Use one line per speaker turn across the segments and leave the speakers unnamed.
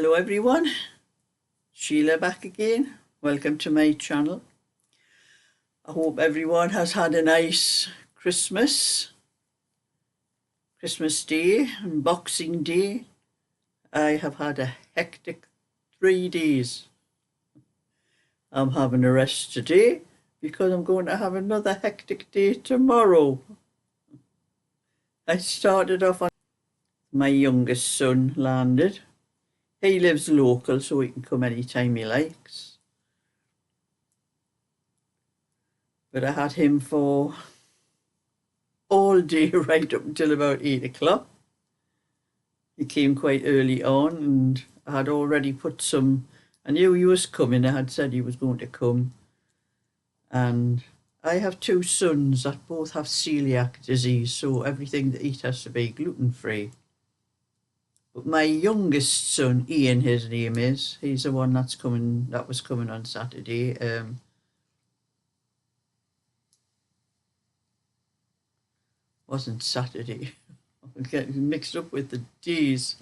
Hello everyone, Sheila back again. Welcome to my channel. I hope everyone has had a nice Christmas Day and Boxing Day. I have had a hectic 3 days. I'm having a rest today because I'm going to have another hectic day tomorrow. I started off on my youngest son landed. He lives local, so he can come anytime he likes. But I had him for all day right up until about 8 o'clock. He came quite early on and I had already put some, I knew he was coming, I had said he was going to come. And I have two sons that both have celiac disease, so everything they eat has to be gluten-free. But my youngest son, Ian, his name is, he's the one that was coming on Saturday. Wasn't Saturday. I'm getting mixed up with the days.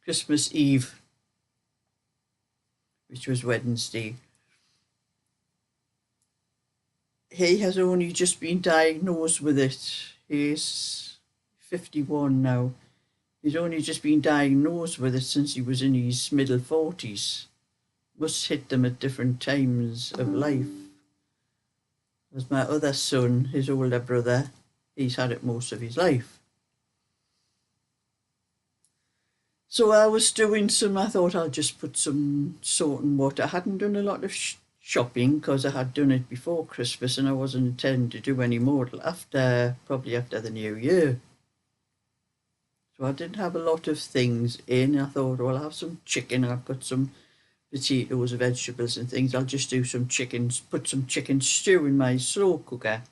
Christmas Eve, which was Wednesday. He has only just been diagnosed with it. He's 51 now. He's only just been diagnosed with it since he was in his middle 40s. Must hit them at different times of life. As my other son, his older brother, he's had it most of his life. So I was doing I thought I'll just put some salt and water. I hadn't done a lot of shopping because I had done it before Christmas and I wasn't intending to do any more till probably after the New Year. So I didn't have a lot of things in. I thought, well, I'll have some chicken. I've got some potatoes, vegetables and things. I'll just do some chickens, put some chicken stew in my slow cooker.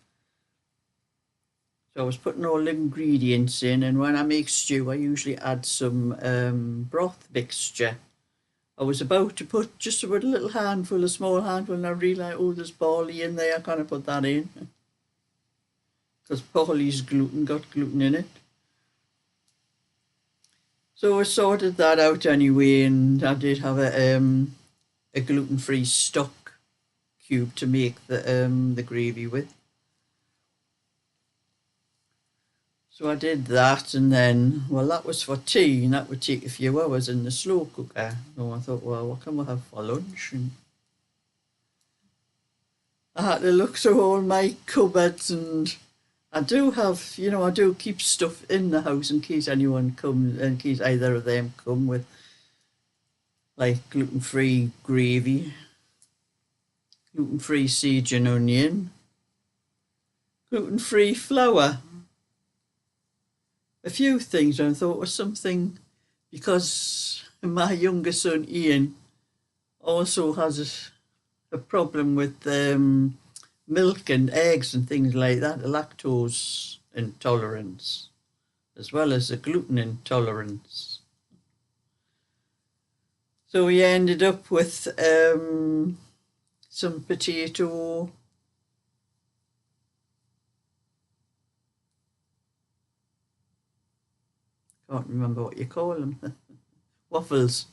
So I was putting all the ingredients in, and when I make stew, I usually add some broth mixture. I was about to put just about a small handful, and I realised, oh, there's barley in there. I can't put that in because barley's got gluten in it. So I sorted that out anyway, and I did have a gluten-free stock cube to make the gravy with. So I did that, and then, well, that was for tea, and that would take a few hours in the slow cooker. So I thought, well, what can we have for lunch? And I had to look through all my cupboards, and I do have, I do keep stuff in the house in case anyone comes, in case either of them come with like gluten-free gravy, gluten-free sage and onion, gluten-free flour. A few things I thought was something, because my younger son Ian also has a problem with milk and eggs and things like that, the lactose intolerance, as well as the gluten intolerance. So we ended up with some potato, can't remember what you call them, waffles.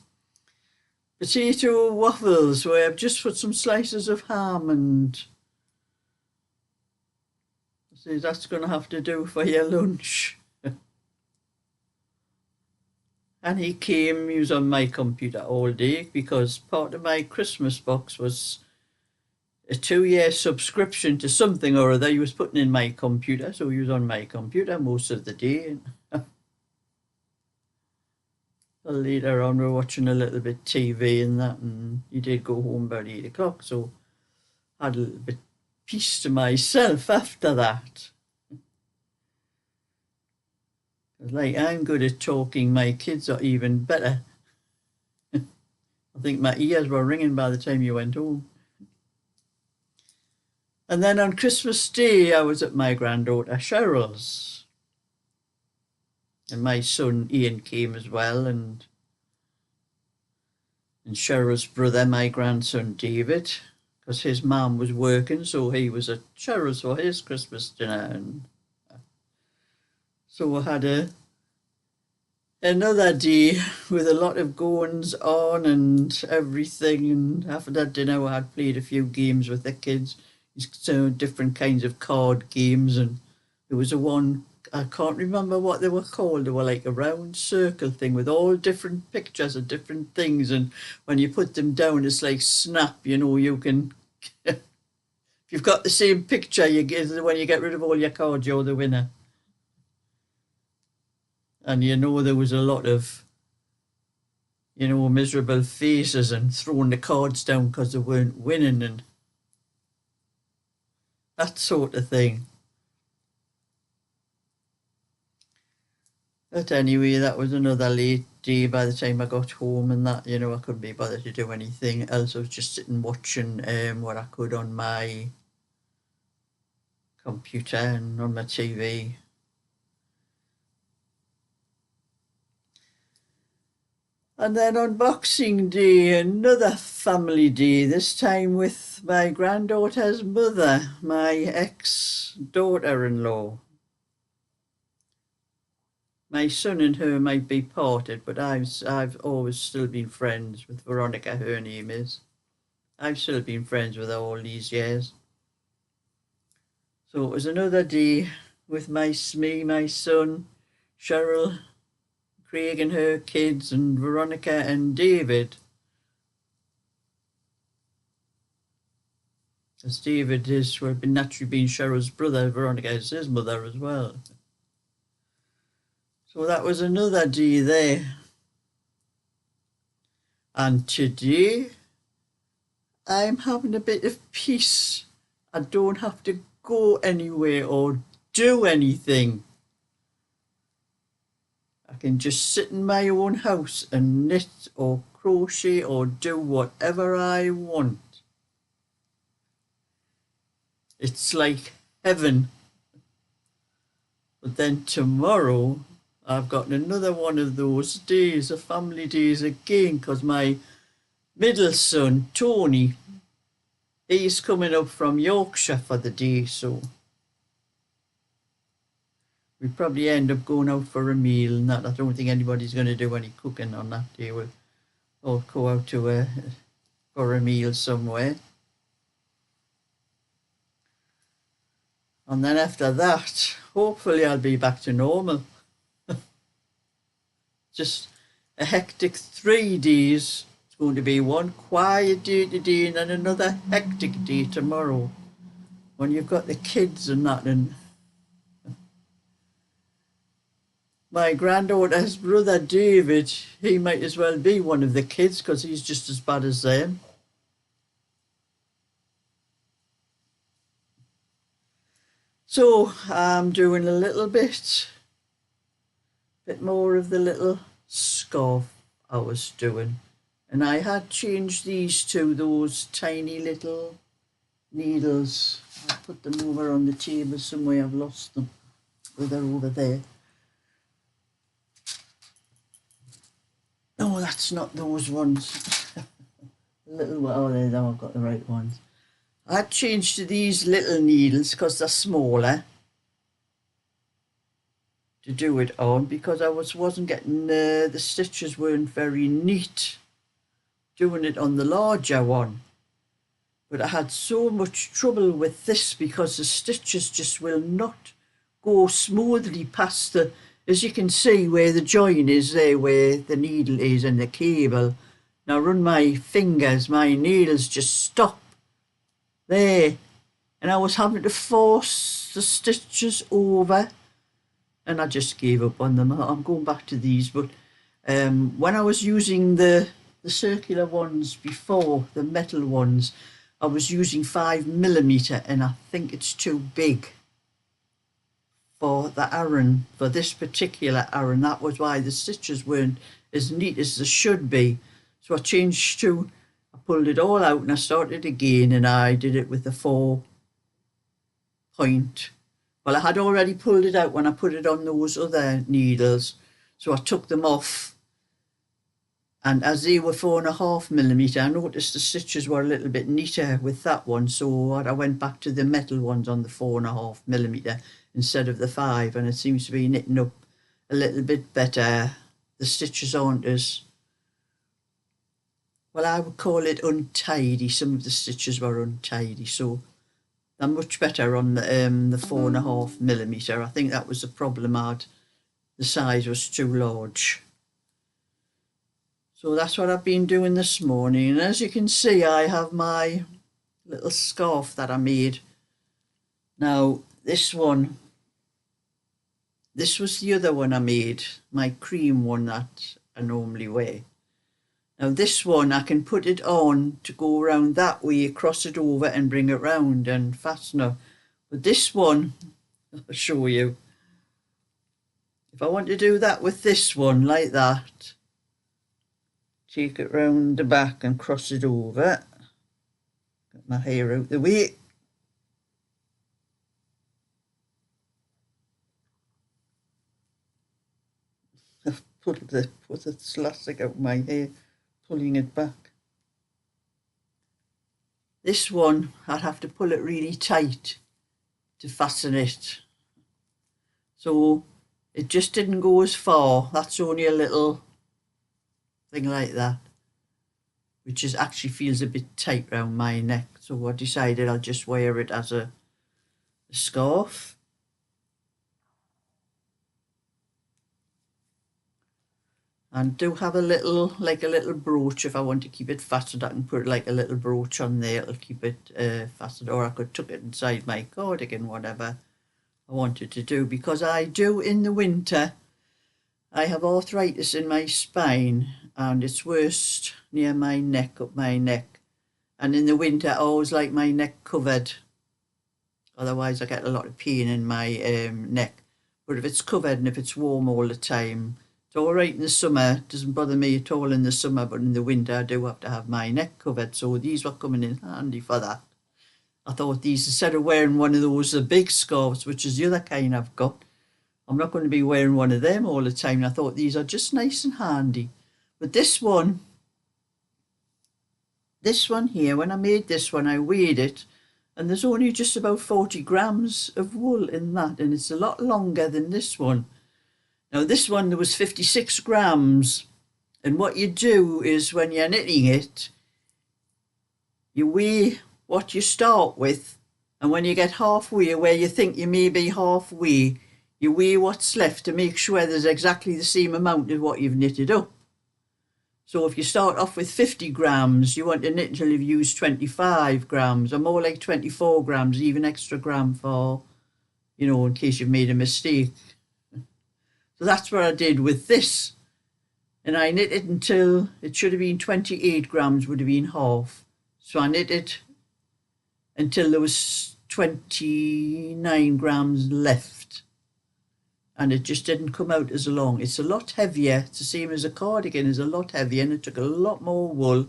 Potato waffles, where I've just put some slices of ham, and see, that's going to have to do for your lunch. And he was on my computer all day because part of my Christmas box was a 2-year subscription to something or other he was putting in my computer, so he was on my computer most of the day. Later on we were watching a little bit TV and that, and he did go home about 8 o'clock, so I had a little bit peace to myself after that. Like, I'm good at talking, my kids are even better. I think my ears were ringing by the time you went home. And then on Christmas Day I was at my granddaughter Cheryl's. And my son Ian came as well, and Cheryl's brother, my grandson David, because his mum was working, so he was at Cheryl's for his Christmas dinner. And so we had Another day with a lot of goings on and everything, and after that dinner I had played a few games with the kids, so different kinds of card games, and there was a one, I can't remember what they were called. They were like a round circle thing with all different pictures of different things, and when you put them down it's like snap, you can if you've got the same picture, when you get rid of all your cards, you're the winner. And there was a lot of miserable faces and throwing the cards down because they weren't winning and that sort of thing. But anyway, that was another late day by the time I got home, and that, I couldn't be bothered to do anything else. I was just sitting watching what I could on my computer and on my TV. And then on Boxing Day, another family day, this time with my granddaughter's mother, my ex-daughter-in-law. My son and her might be parted, but I've always still been friends with Veronica, her name is. I've still been friends with her all these years. So it was another day with me, my son, Cheryl, Craig and her kids, and Veronica and David. As David is, naturally being Cheryl's brother, Veronica is his mother as well. So that was another day there. And today, I'm having a bit of peace. I don't have to go anywhere or do anything. I can just sit in my own house and knit or crochet or do whatever I want. It's like heaven. But then tomorrow, I've got another one of those days, of family days again, because my middle son, Tony, he's coming up from Yorkshire for the day, so we probably end up going out for a meal and that. I don't think anybody's going to do any cooking on that day. We'll all go out for a meal somewhere. And then after that, hopefully I'll be back to normal. Just a hectic 3 days. It's going to be one quiet day today and then another hectic day tomorrow. When you've got the kids and that, and my granddaughter's brother David, he might as well be one of the kids because he's just as bad as them. So I'm doing a little bit more of the little scarf I was doing. And I had changed these to those tiny little needles. I put them over on the table somewhere. I've lost them. Oh, they're over there. No, that's not those ones. Oh, there, now I've got the right ones. I changed to these little needles because they're smaller to do it on, because I wasn't getting the stitches weren't very neat doing it on the larger one. But I had so much trouble with this because the stitches just will not go smoothly past the, as you can see where the join is there, where the needle is and the cable. Now run my fingers, my needles just stop there, and I was having to force the stitches over, and I just gave up on them. I'm going back to these, but when I was using the circular ones before, the metal ones, I was using 5mm, and I think it's too big for the Aran, for this particular Aran. That was why the stitches weren't as neat as they should be. So I changed to, I pulled it all out and I started again, and I did it with the 4-point. Well, I had already pulled it out when I put it on those other needles, so I took them off. And as they were 4.5mm, I noticed the stitches were a little bit neater with that one, so I went back to the metal ones on the 4.5mm instead of the 5, and it seems to be knitting up a little bit better the stitches aren't as, well, I would call it untidy. Some of the stitches were untidy, so they're much better on the 4.5mm. I think that was the problem I had. The size was too large. So that's what I've been doing this morning. And as you can see, I have my little scarf that I made. Now, this one, this was the other one I made, my cream one that I normally wear. Now this one, I can put it on to go around that way, cross it over and bring it round and fasten it. But this one, I'll show you. If I want to do that with this one, like that, take it round the back and cross it over. Get my hair out the way. I've put the elastic out my hair, pulling it back. This one, I'd have to pull it really tight to fasten it. So it just didn't go as far. That's only a little thing like that, which is actually feels a bit tight round my neck. So I decided I'll just wear it as a scarf. And do have a little, like a little brooch. If I want to keep it fastened, I can put like a little brooch on there. It'll keep it fastened, or I could tuck it inside my cardigan, whatever I wanted to do. Because I do in the winter, I have arthritis in my spine, and it's worst near my neck, up my neck. And in the winter, I always like my neck covered. Otherwise, I get a lot of pain in my neck. But if it's covered and if it's warm all the time, it's all right in the summer. It doesn't bother me at all in the summer, but in the winter, I do have to have my neck covered. So these were coming in handy for that. I thought these, instead of wearing one of those big scarves, which is the other kind I've got, I'm not going to be wearing one of them all the time. And I thought these are just nice and handy. But this one here, when I made this one, I weighed it, and there's only just about 40 grams of wool in that, and it's a lot longer than this one. Now this one, there was 56 grams, and what you do is when you're knitting it, you weigh what you start with, and when you get halfway, where you think you may be halfway, you weigh what's left to make sure there's exactly the same amount of what you've knitted up. So if you start off with 50 grams, you want to knit until you've used 25 grams, or more like 24 grams, even extra gram for, you know, in case you've made a mistake. So that's what I did with this. And I knitted until it should have been 28 grams, would have been half. So I knitted until there was 29 grams left. And it just didn't come out as long. It's a lot heavier. It's the same as a cardigan, is a lot heavier, and it took a lot more wool.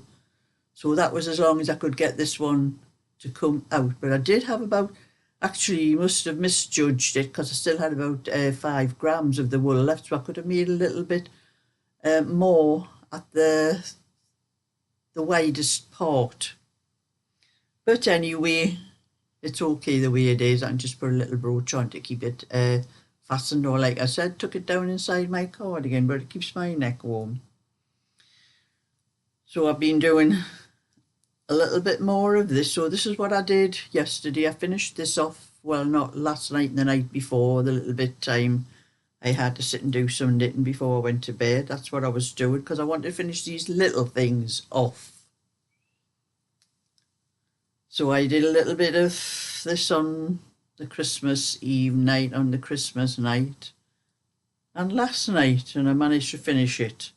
So that was as long as I could get this one to come out. But I did have about, actually, you must have misjudged it, because I still had about 5 grams of the wool left. So I could have made a little bit more at the widest part. But anyway, it's okay the way it is. I can just put a little brooch on to keep it fastened, or like I said, tuck it down inside my cardigan, but it keeps my neck warm. So I've been doing a little bit more of this. So this is what I did yesterday. I finished this off, well, not last night and the night before, the little bit time I had to sit and do some knitting before I went to bed. That's what I was doing, because I wanted to finish these little things off. So I did a little bit of this on the Christmas Eve night, on the Christmas night, and last night, and I managed to finish it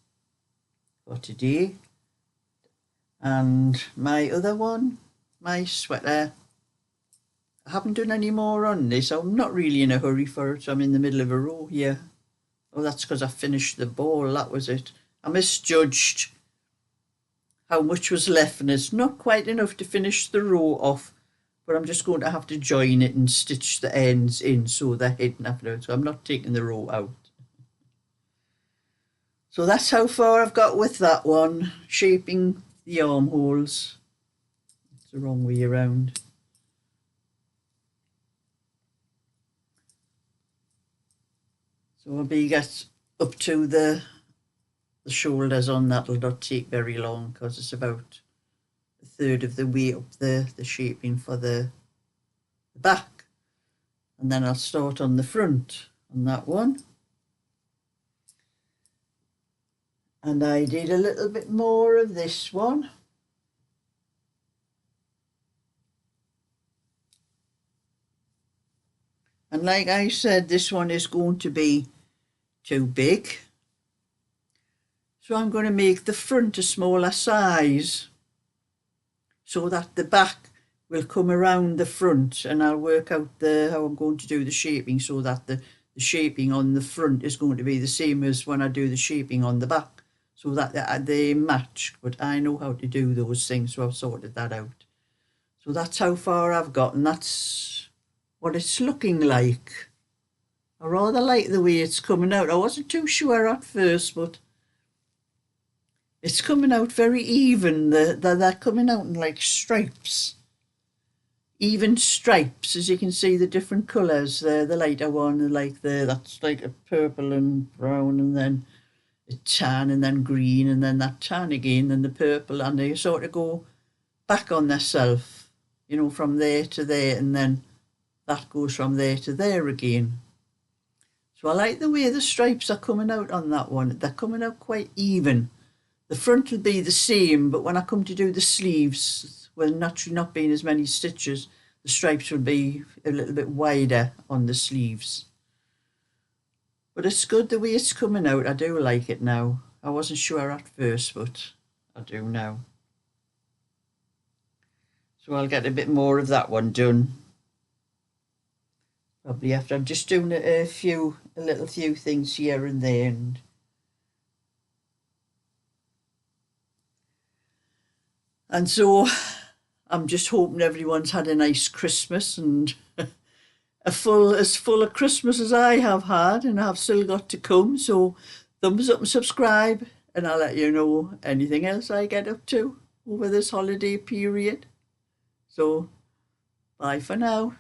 for today. And my other one, my sweater, I haven't done any more on this. I'm not really in a hurry for it. I'm in the middle of a row here. Oh, that's because I finished the ball. That was it. I misjudged how much was left, and it's not quite enough to finish the row off, but I'm just going to have to join it and stitch the ends in so they're hidden afterwards. So I'm not taking the row out. So that's how far I've got with that one, shaping the armholes. It's the wrong way around. So I'll be get up to the the shoulders on that will not take very long because it's about a third of the way up the shaping for the back. And then I'll start on the front on that one. And I did a little bit more of this one. And like I said, this one is going to be too big. So I'm going to make the front a smaller size so that the back will come around the front, and I'll work out how I'm going to do the shaping so that the shaping on the front is going to be the same as when I do the shaping on the back, so that they match. But I know how to do those things, so I've sorted that out. So that's how far I've got, and that's what it's looking like. I rather like the way it's coming out. I wasn't too sure at first, but it's coming out very even. They're coming out in like stripes. Even stripes, as you can see, the different colours. The lighter one, that's like a purple and brown, and then a tan, and then green, and then that tan again, and the purple, and they sort of go back on themselves, you know, from there to there, and then that goes from there to there again. So I like the way the stripes are coming out on that one. They're coming out quite even. The front will be the same, but when I come to do the sleeves, well, naturally not being as many stitches, the stripes will be a little bit wider on the sleeves. But it's good the way it's coming out. I do like it now. I wasn't sure at first, but I do now. So I'll get a bit more of that one done. Probably after I'm just doing a little few things here and there, and so I'm just hoping everyone's had a nice Christmas and as full of Christmas as I have had, and I've still got to come. So thumbs up and subscribe, and I'll let you know anything else I get up to over this holiday period. So bye for now.